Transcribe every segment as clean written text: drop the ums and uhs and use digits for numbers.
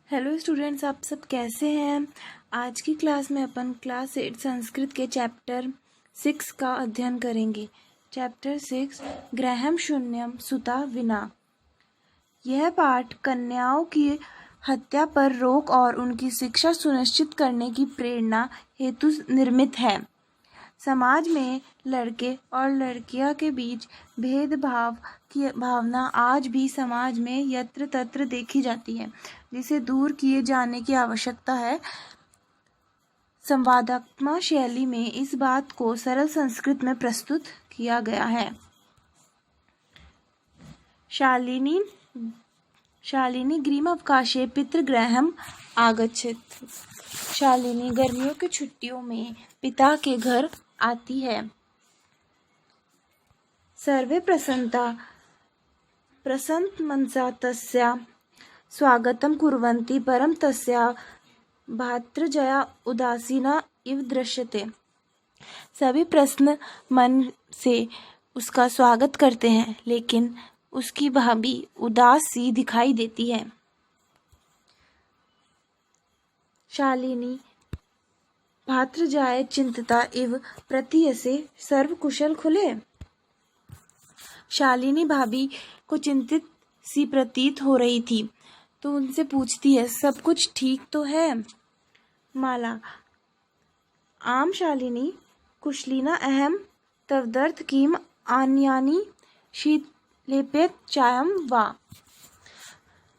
Hello students, आप सब कैसे हैं। आज की क्लास में अपन क्लास 8 संस्कृत के चैप्टर 6 का अध्ययन करेंगे। चैप्टर 6 ग्रहम शून्यम सुता विना। यह पाठ कन्याओं की हत्या पर रोक और उनकी शिक्षा सुनिश्चित करने की प्रेरणा हेतु निर्मित है। समाज में लड़के और लड़कियां के बीच भेदभाव की भावना आज भी समाज में यत्र तत्र देखी जाती है, जिसे दूर किए जाने की आवश्यकता है। संवादात्मक शैली में इस बात को सरल संस्कृत में प्रस्तुत किया गया है। शालिनी ग्रीष्मावकाशे पितृगृहम् आगच्छत्। शालिनी गर्मियों की छुट्टियों में पिता के घर आती है। सर्वे प्रसन्नमनसा तस्या स्वागतं कुर्वन्ति, परं तस्या भातृजया उदासीना इव दृश्यते। सभी प्रसन्न मन से उसका स्वागत करते हैं, लेकिन उसकी भाभी उदास सी दिखाई देती है। शालिनी भातृजाय चिंतता इव प्रतीयसे सर्व कुशल खुले। शालिनी भाभी को चिंतित सी प्रतीत हो रही थी, तो उनसे पूछती है, सब कुछ ठीक तो है। माला आम शालिनी कुशलिना अहम तवदर्थ किम आन्यानि शीतलेपेत चायम वा।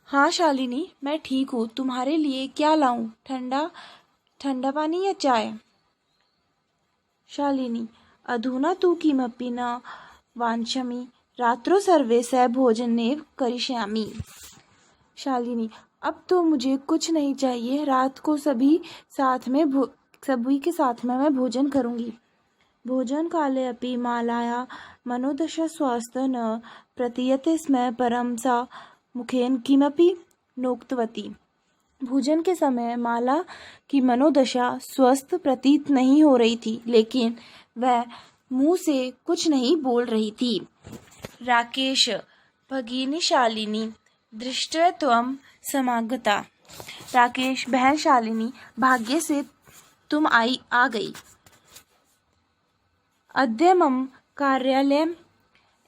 हाँ शालिनी, मैं ठीक हूँ। तुम्हारे लिए क्या लाऊं? ठंडा पानी या चाय? शालिनी अधुना तु किमपि न वाञ्छामि, रात्रौ सर्वे सह भोजनेव करिष्यामि। शालिनी अब तो मुझे कुछ नहीं चाहिए, रात को सभी के साथ में मैं भोजन करूंगी। भोजन काले अपि मालाया मनोदशा स्वस्था न प्रतीयते स्म, परं सा मुखेन किमपि नोक्तवती। भोजन के समय माला की मनोदशा स्वस्थ प्रतीत नहीं हो रही थी, लेकिन वह मुंह से कुछ नहीं बोल रही थी। राकेश भगिनी शालिनी दृष्ट्वा त्वं समागता। राकेश बहन शालिनी, भाग्य से तुम आ गई। अद्य मम कार्यालये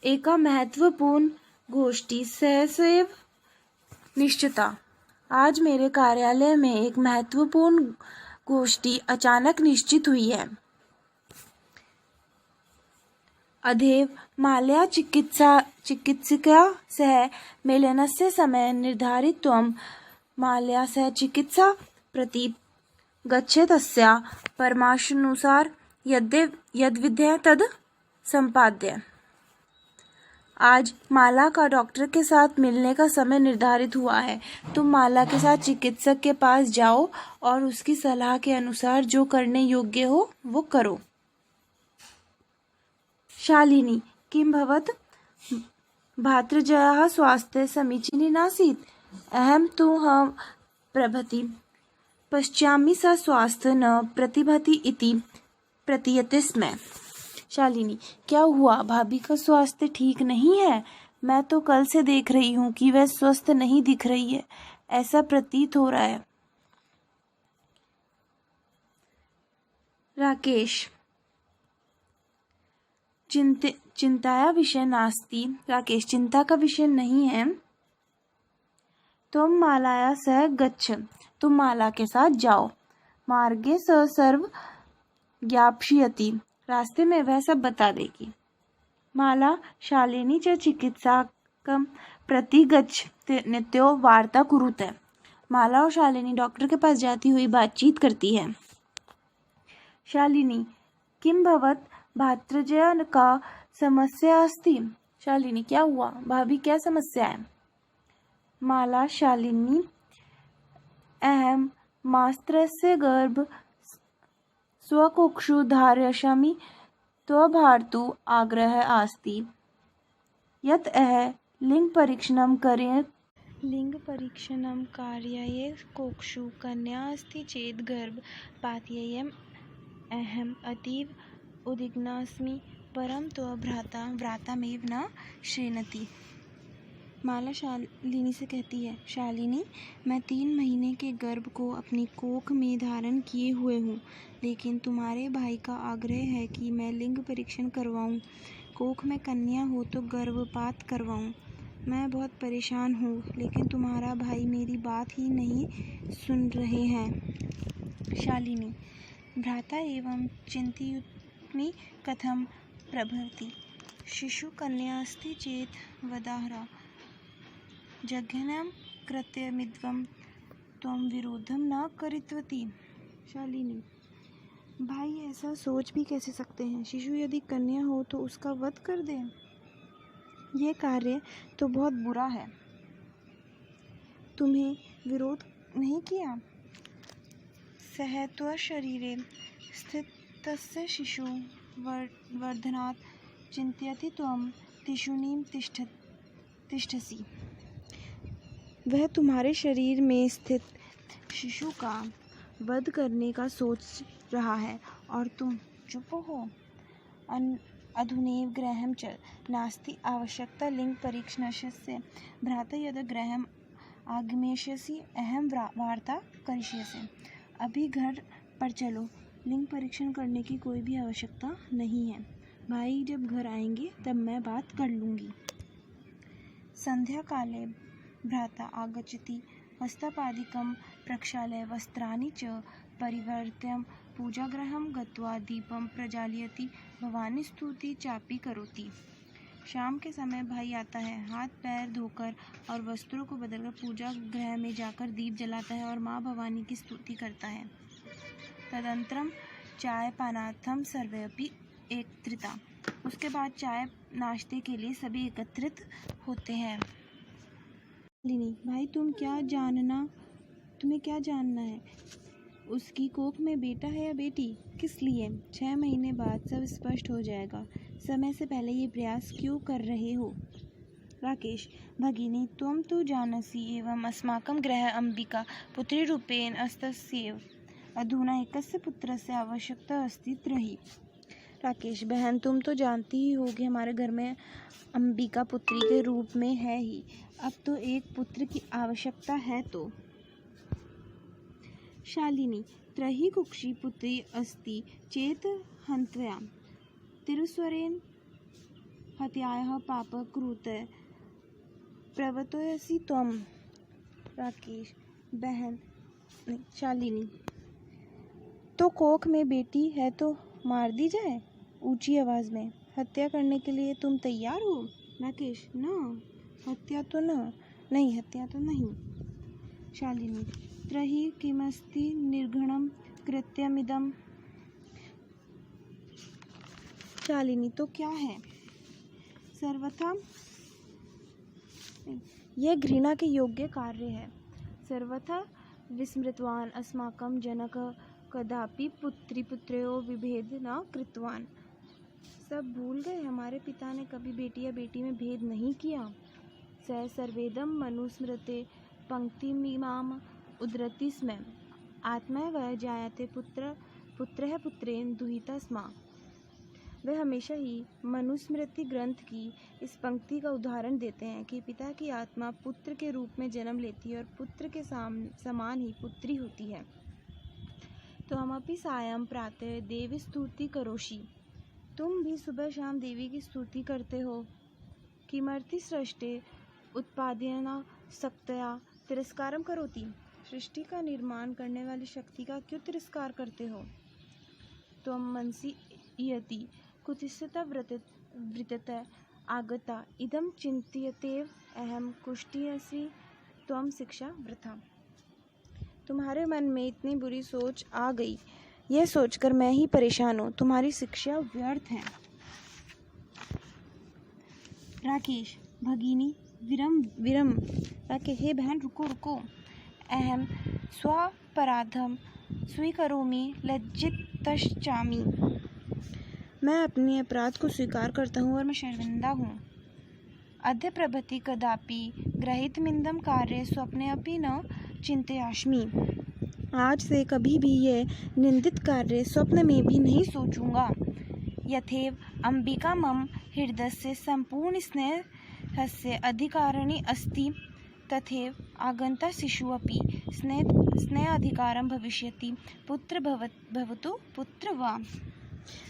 एका महत्वपूर्ण गोष्ठी सहसैव निश्चिता। आज मेरे कार्यालय में एक महत्वपूर्ण गोष्ठी अचानक निश्चित हुई है। अद्यैव मालया चिकित्सकया सह मेलनस्य समय निर्धारित। त्वं मालया सह चिकित्सा प्रति गच्छे, तस्या परामर्शानुसार यद्विद्यते तद् संपाद्य। आज माला का डॉक्टर के साथ मिलने का समय निर्धारित हुआ है। तुम माला के साथ चिकित्सक के पास जाओ और उसकी सलाह के अनुसार जो करने योग्य हो वो करो। शालिनी किं भवत् भातृजयाः स्वास्थ्य समीचीनी नासीत्। अहं तु प्रभृति पश्यामि, सा स्वास्थ्य न प्रतिभति इति प्रतीयते स्म। शालिनी क्या हुआ? भाभी का स्वास्थ्य ठीक नहीं है? मैं तो कल से देख रही हूँ कि वह स्वस्थ नहीं दिख रही है, ऐसा प्रतीत हो रहा है। राकेश चिंताया विषय नास्ति। राकेश चिंता का विषय नहीं है। तुम मालाया सह गच्छ, तुम माला के साथ जाओ। मार्गे स सर्व ज्ञापयति, रास्ते में वह सब बता देगी। माला शालिनी च चिकित्सकं प्रति गच्छ नित्यो वार्ता कुरुते। माला और शालिनी डॉक्टर के पास जाती हुई बातचीत करती है। शालिनी किं भवत् भातृजया का समस्या अस्ति। शालिनी क्या हुआ? भाभी क्या समस्या है? माला शालिनी अहम मास्त्रस्य गर्भ स्वकक्षु धारयामि, त्वभार्तु आग्रह अस्ति यत् लिंग परीक्षणं कार्याय कोक्षु कन्या अस्ति चेत् गर्भ पातयेयम्। अहम् अतीव उद्विग्नास्मि, परं त्वं भ्रातामेव न श्रृणोति। माला शालिनी से कहती है, शालिनी, मैं 3 महीने के गर्भ को अपनी कोख में धारण किए हुए हूँ, लेकिन तुम्हारे भाई का आग्रह है कि मैं लिंग परीक्षण करवाऊँ, कोख में कन्या हो तो गर्भपात करवाऊँ। मैं बहुत परेशान हूँ, लेकिन तुम्हारा भाई मेरी बात ही नहीं सुन रहे हैं। शालिनी, भ्राता एवं चिन्तयित्मि कथं प्रभवति शिशु कन्या अस्ति चेत् वदाहरा जघन्यं कृत्यमिदं त्वं विरोधं न करितवती। शालिनी, भाई ऐसा सोच भी कैसे सकते हैं? शिशु यदि कन्या हो तो उसका वध कर दें? ये कार्य तो बहुत बुरा है। तुम्हें विरोध नहीं किया? सह शरीरे स्थितस्य शिशु वर्धनात् चिन्तयति त्वं तिषूणीं तिष्ठसि। वह तुम्हारे शरीर में स्थित शिशु का वध करने का सोच रहा है और तुम चुप हो। अधुनैव गृहं च नास्ति आवश्यकता लिंग परीक्षणस्य भ्राता यदा गृहम् आगमिष्यसि अहं वार्ता करिष्यसि। अभी घर पर चलो, लिंग परीक्षण करने की कोई भी आवश्यकता नहीं है। भाई जब घर आएंगे तब मैं बात कर लूँगी। संध्या काले भ्राता आगच्छति, हस्तपादिकं प्रक्षाल्य वस्त्राणि च परिवर्त्य पूजागृहं गत्वा दीपं प्रज्वालयति, भवानी स्तुति चापि करोति। शाम के समय भाई आता है, हाथ पैर धोकर और वस्त्रों को बदलकर पूजा गृह में जाकर दीप जलाता है और माँ भवानी की स्तुति करता है। तदनन्तरं चाय पानार्थं सर्वेपि एकत्रिता। उसके बाद चाय नाश्ते के लिए सभी एकत्रित होते हैं। शालिनी, भाई तुम्हें क्या जानना है? उसकी कोख में बेटा है या बेटी? किस लिए? 6 महीने बाद सब स्पष्ट हो जाएगा। समय से पहले ये प्रयास क्यों कर रहे हो? राकेश, भगिनी, त्वं तु जानसि एवं अस्माकं गृहे अम्बिका पुत्रीरूपेण अस्त्येव। अधुना एकस्य पुत्रस्य आवश्यकता अस्ति 3। राकेश, बहन, तुम तो जानती ही होगी हमारे घर में अंबिका पुत्री के रूप में है ही, अब तो एक पुत्र की आवश्यकता है तो। शालिनी, 3 कुक्षी पुत्री अस्ति चेत् हन्त्या तिरुस्वरेण हत्यायाः पापं कृते प्रवर्तयसि त्वं। राकेश, बहन, शालिनी, तो कोख में बेटी है तो मार दी जाए? ऊंची आवाज में, हत्या करने के लिए तुम तैयार हो? राकेश, हत्या तो नहीं। शालिनी, 3 किमस्ति निर्घृणं कृत्यमिदं। शालिनी, तो क्या है? सर्वथा यह घृणा के योग्य कार्य है। सर्वथा विस्मृतवान अस्माकं जनकः कदापि पुत्रयोः विभेद न कृतवान। सब भूल गए, हमारे पिता ने कभी बेटी या बेटी में भेद नहीं किया। स सर्वेदं मनुस्मृते पंक्तिमिमाम् उद्धरति स्म, आत्मैव जायते पुत्रः पुत्रेण दुहिता स्म। वे हमेशा ही मनुस्मृति ग्रंथ की इस पंक्ति का उदाहरण देते हैं कि पिता की आत्मा पुत्र के रूप में जन्म लेती है और पुत्र के समान ही पुत्री होती है। तो हम अपनी सायं प्रातः देवी स्तुति करोषि। तुम भी सुबह शाम देवी की स्तुति करते हो। किमर्थि सृष्टे उत्पादना शक्तया तिरस्कारम करोति। सृष्टि का निर्माण करने वाली शक्ति का क्यों तिरस्कार करते हो? त्वं मनसि इयति कुत्सिता वृत्तत आगता इदं चिन्तयतेव अहं कुष्ठियसि त्वं शिक्षा वृथा। तुम्हारे मन में इतनी बुरी सोच आ गई, यह सोचकर मैं ही परेशान हूँ। तुम्हारी शिक्षा व्यर्थ है। राकेश, भगिनी, विरम। राकेश, हे बहन, रुको। अहम स्वापराधम स्वीकरोमि लज्जितश्चामि। मैं अपने अपराध को स्वीकार करता हूँ और मैं शर्मिंदा हूँ। अद्य प्रभृति कदापि गृहीतमिदं कार्य स्वप्ने अपि न चिन्तयामि। आज से कभी भी यह निंदित कार्य स्वप्न में भी नहीं सोचूंगा। यथैव अंबिका मम हृदयस्य संपूर्ण स्नेह हस्य अधिकारिणी अस्ति तथैव आगन्ता शिशुः अपि स्नेहाधिकारं भविष्यति। पुत्र भवतु पुत्र वा।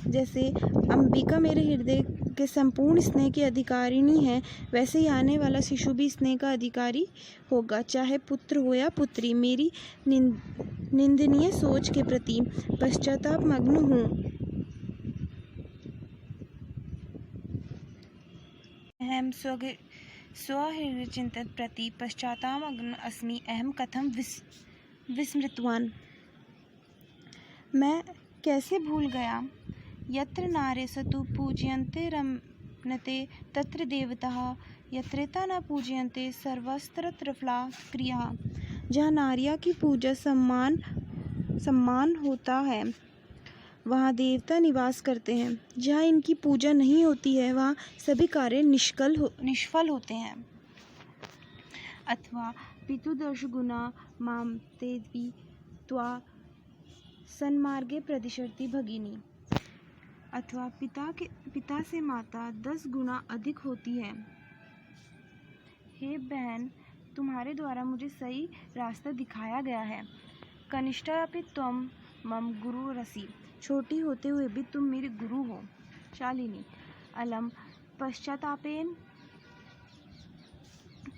जैसे अंबिका मेरे हृदय के संपूर्ण स्नेह की अधिकारिणी है, वैसे ही आने वाला शिशु भी स्नेह का अधिकारी होगा, चाहे पुत्र हो या पुत्री। मेरी निंदनीय सोच के प्रति पश्चाताप मग्न हूँ। अहम स्वहृदयचिंतन प्रति पश्चातापमग्न अस्मि। अहम कथम विस्मृतवान। मैं कैसे भूल गया। यत्र नार्यस्तु पूज्यन्ते रमन्ते तत्र देवताः, यत्रेता न पूज्यन्ते सर्वत्र फला क्रियाः। जहाँ नारियां की पूजा सम्मान होता है वहाँ देवता निवास करते हैं। जहाँ इनकी पूजा नहीं होती है वहाँ सभी कार्य निष्फल होते हैं। अथवा पितुदर्शगुणा मां तेऽपि त्वा सन्मार्गे प्रदिशति भगिनी। अथवा पिता से माता 10 गुना अधिक होती है। हे बहन, तुम्हारे द्वारा मुझे सही रास्ता दिखाया गया है। कनिष्ठापि त्वं मम गुरुरसि। छोटी होते हुए भी तुम मेरे गुरु हो। शालिनी। अलम पश्चातापेन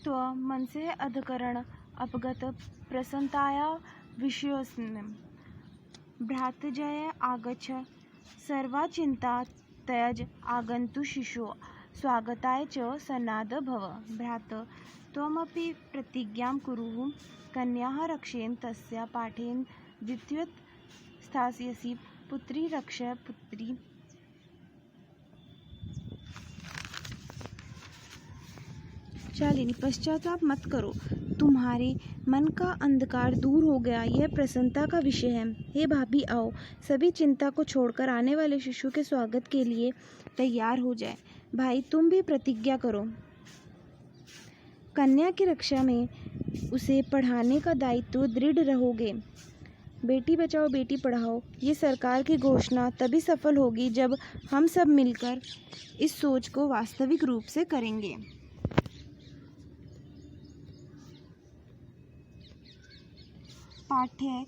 त्वं मनसः अधिकरण अपगत प्रसन्नताया विषयोऽस्मिन्। भ्रातृजय आगच्छ सर्वा चिंता त्यज आगन्तु शिशो स्वागताय च सन्नाद भव। भ्रात त्वमपि प्रतिज्ञां कुरु। कन्याः रक्षेन तस्या पाठेन द्वितीयत स्थास्यसि। पुत्री रक्ष पुत्री। शालिनी। पश्चाताप मत करो, तुम्हारे मन का अंधकार दूर हो गया, यह प्रसन्नता का विषय है। हे भाभी, आओ सभी चिंता को छोड़कर आने वाले शिशु के स्वागत के लिए तैयार हो जाए। भाई, तुम भी प्रतिज्ञा करो। कन्या की रक्षा में उसे पढ़ाने का दायित्व दृढ़ रहोगे। बेटी बचाओ बेटी पढ़ाओ, ये सरकार की घोषणा तभी सफल होगी जब हम सब मिलकर इस सोच को वास्तविक रूप से करेंगे। पाठ्य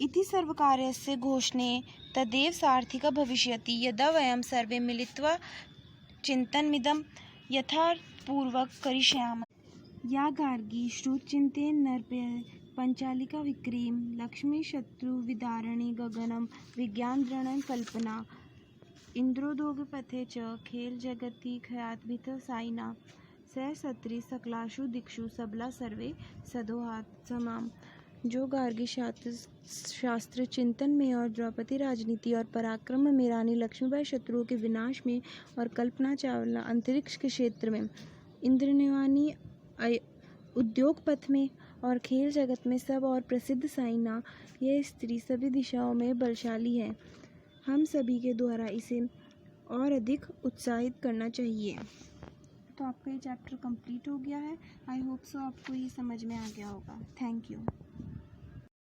इति सर्वकारस्य घोषणे तदेव सार्थिका भविष्यति यदा वयं सर्वे मिलित्वा चिन्तनमिदं यथार्थपूर्वकं करिष्यामः। या गार्गी श्रुतचिन्तेन नरपय पंचालिका विक्रीम लक्ष्मी शत्रु विदारणी गगनम विज्ञानद्रणं कल्पना इंद्रोदोगपथे च खेल जगति खयाद्भित साइना स सत्री सकलाशु दिक्षु सबला सर्वे सदोहात समाम। जो गार्गी शास्त्र चिंतन में और द्रौपदी राजनीति और पराक्रम में रानी लक्ष्मीबाई शत्रुओं के विनाश में और कल्पना चावला अंतरिक्ष के क्षेत्र में, इंद्रनिवानी उद्योग पथ में और खेल जगत में सब और प्रसिद्ध साइना, यह स्त्री सभी दिशाओं में बलशाली है। हम सभी के द्वारा इसे और अधिक उत्साहित करना चाहिए। तो आपका ये चैप्टर कंप्लीट हो गया है। आई होप सो आपको ये समझ में आ गया होगा। Thank you.